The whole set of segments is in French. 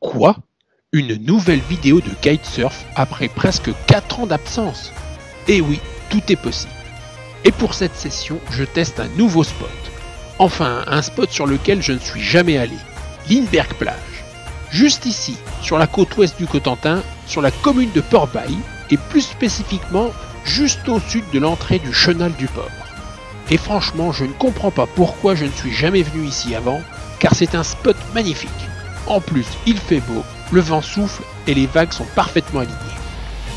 Quoi? Une nouvelle vidéo de kitesurf après presque 4 ans d'absence? Eh oui, tout est possible. Et pour cette session, je teste un nouveau spot. Enfin, un spot sur lequel je ne suis jamais allé. Lindbergh Plage. Juste ici, sur la côte ouest du Cotentin, sur la commune de Port-Bail, et plus spécifiquement, juste au sud de l'entrée du chenal du port. Et franchement, je ne comprends pas pourquoi je ne suis jamais venu ici avant, car c'est un spot magnifique. En plus, il fait beau, le vent souffle et les vagues sont parfaitement alignées.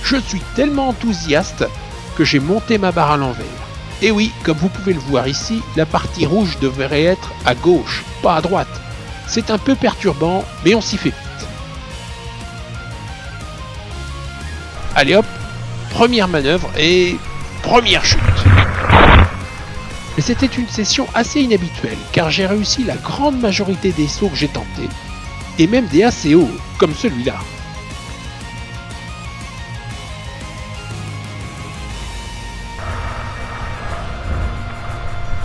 Je suis tellement enthousiaste que j'ai monté ma barre à l'envers. Et oui, comme vous pouvez le voir ici, la partie rouge devrait être à gauche, pas à droite. C'est un peu perturbant, mais on s'y fait vite. Allez hop, première manœuvre et première chute. Mais c'était une session assez inhabituelle, car j'ai réussi la grande majorité des sauts que j'ai tentés, et même des assez hauts, comme celui-là.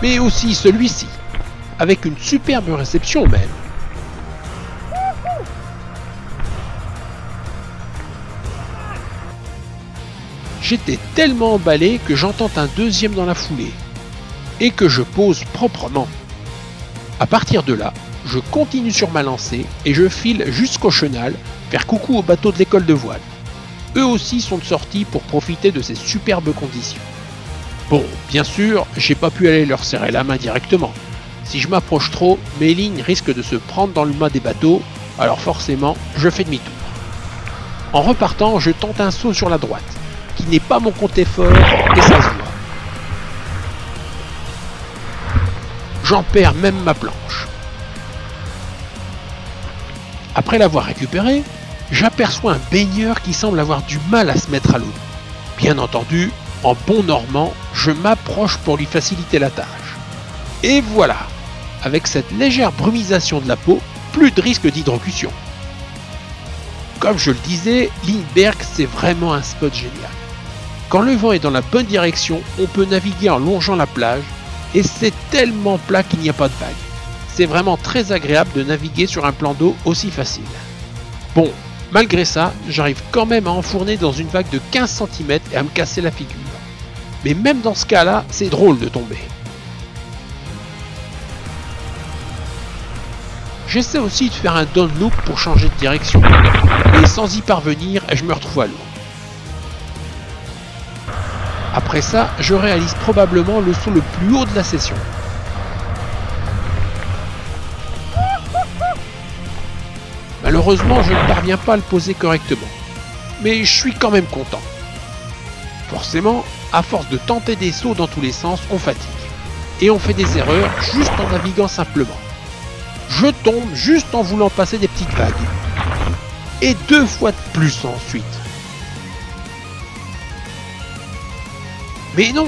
Mais aussi celui-ci, avec une superbe réception même. J'étais tellement emballé que j'en tente un deuxième dans la foulée, et que je pose proprement. À partir de là, je continue sur ma lancée et je file jusqu'au chenal, faire coucou aux bateaux de l'école de voile. Eux aussi sont de sortie pour profiter de ces superbes conditions. Bon, bien sûr, j'ai pas pu aller leur serrer la main directement. Si je m'approche trop, mes lignes risquent de se prendre dans le mât des bateaux, alors forcément, je fais demi-tour. En repartant, je tente un saut sur la droite, qui n'est pas mon compte effort et ça se voit. J'en perds même ma planche. Après l'avoir récupéré, j'aperçois un baigneur qui semble avoir du mal à se mettre à l'eau. Bien entendu, en bon normand, je m'approche pour lui faciliter la tâche. Et voilà, avec cette légère brumisation de la peau, plus de risque d'hydrocution. Comme je le disais, Lindbergh c'est vraiment un spot génial. Quand le vent est dans la bonne direction, on peut naviguer en longeant la plage, et c'est tellement plat qu'il n'y a pas de vagues. C'est vraiment très agréable de naviguer sur un plan d'eau aussi facile. Bon, malgré ça, j'arrive quand même à enfourner dans une vague de 15 cm et à me casser la figure. Mais même dans ce cas-là, c'est drôle de tomber. J'essaie aussi de faire un down loop pour changer de direction, mais sans y parvenir, je me retrouve à l'eau. Après ça, je réalise probablement le saut le plus haut de la session. Malheureusement, je ne parviens pas à le poser correctement, mais je suis quand même content. Forcément, à force de tenter des sauts dans tous les sens, on fatigue, et on fait des erreurs juste en naviguant simplement. Je tombe juste en voulant passer des petites vagues, et 2 fois de plus ensuite. Mais non,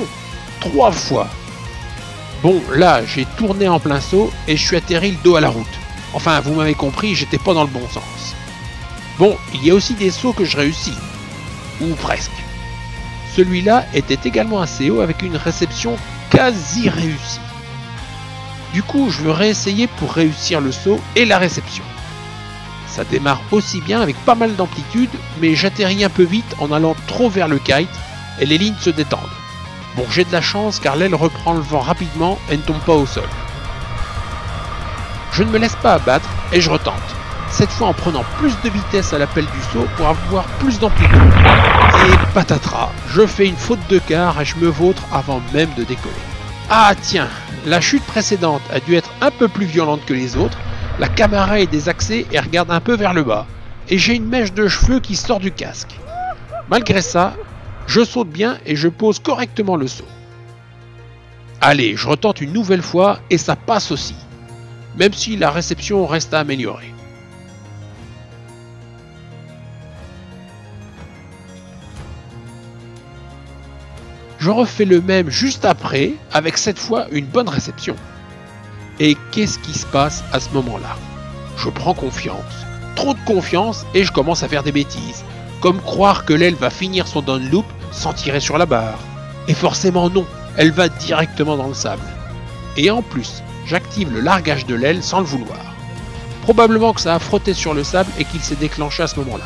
3 fois. Bon, là, j'ai tourné en plein saut et je suis atterri le dos à la route. Enfin, vous m'avez compris, j'étais pas dans le bon sens. Bon, il y a aussi des sauts que je réussis. Ou presque. Celui-là était également assez haut avec une réception quasi réussie. Du coup, je veux réessayer pour réussir le saut et la réception. Ça démarre aussi bien avec pas mal d'amplitude, mais j'atterris un peu vite en allant trop vers le kite et les lignes se détendent. Bon, j'ai de la chance car l'aile reprend le vent rapidement et ne tombe pas au sol. Je ne me laisse pas abattre et je retente, cette fois en prenant plus de vitesse à l'appel du saut pour avoir plus d'amplitude. Et patatras, je fais une faute de quart et je me vautre avant même de décoller. Ah tiens, la chute précédente a dû être un peu plus violente que les autres, la caméra est désaxée et regarde un peu vers le bas, et j'ai une mèche de cheveux qui sort du casque. Malgré ça, je saute bien et je pose correctement le saut. Allez, je retente une nouvelle fois et ça passe aussi, même si la réception reste à améliorer. Je refais le même juste après, avec cette fois une bonne réception. Et qu'est-ce qui se passe à ce moment-là? Je prends confiance, trop de confiance, et je commence à faire des bêtises, comme croire que l'aile va finir son down loop sans tirer sur la barre. Et forcément non, elle va directement dans le sable. Et en plus, j'active le largage de l'aile sans le vouloir. Probablement que ça a frotté sur le sable et qu'il s'est déclenché à ce moment-là.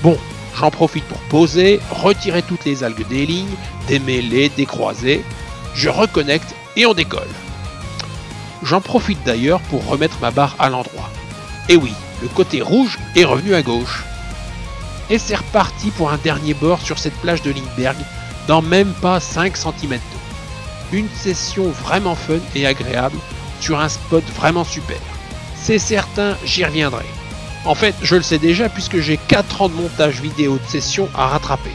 Bon, j'en profite pour poser, retirer toutes les algues des lignes, démêler, décroiser. Je reconnecte et on décolle. J'en profite d'ailleurs pour remettre ma barre à l'endroit. Et oui, le côté rouge est revenu à gauche. Et c'est reparti pour un dernier bord sur cette plage de Lindbergh, dans même pas 5 cm d'eau. Une session vraiment fun et agréable, sur un spot vraiment super. C'est certain, j'y reviendrai. En fait, je le sais déjà puisque j'ai 4 ans de montage vidéo de session à rattraper.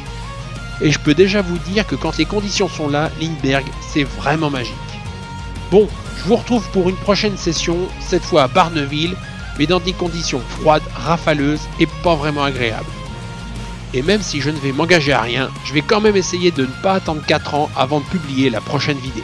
Et je peux déjà vous dire que quand les conditions sont là, Lindbergh, c'est vraiment magique. Bon, je vous retrouve pour une prochaine session, cette fois à Barneville, mais dans des conditions froides, rafaleuses et pas vraiment agréables. Et même si je ne vais m'engager à rien, je vais quand même essayer de ne pas attendre 4 ans avant de publier la prochaine vidéo.